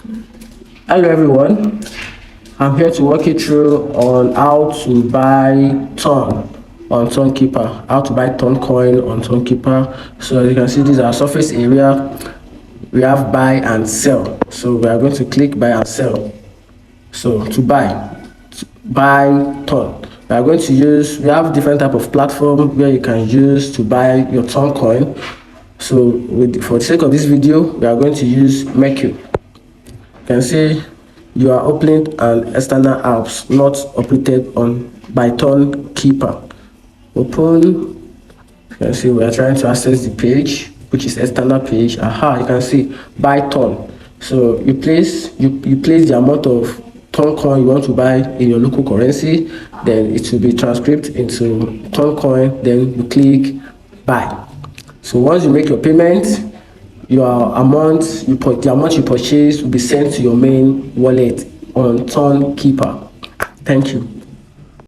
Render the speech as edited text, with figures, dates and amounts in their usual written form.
Hello everyone, I'm here to walk you through on how to buy ton on Tonkeeper, how to buy ton coin on Tonkeeper. So as you can see, this is our surface area. We have buy and sell. So we are going to click buy and sell. So to buy ton, we are going to use, we have different type of platform where you can use to buy your ton coin. So for the sake of this video, we are going to use Mercure. You can see you are opening an external apps not operated on by Tonkeeper. Open. You can see we are trying to access the page, which is external page. You can see buy ton. So you place the amount of ton coin you want to buy in your local currency, then it will be transcribed into ton coin, then you click buy. So once you make your payment, the amount you purchase will be sent to your main wallet on Tonkeeper. Thank you.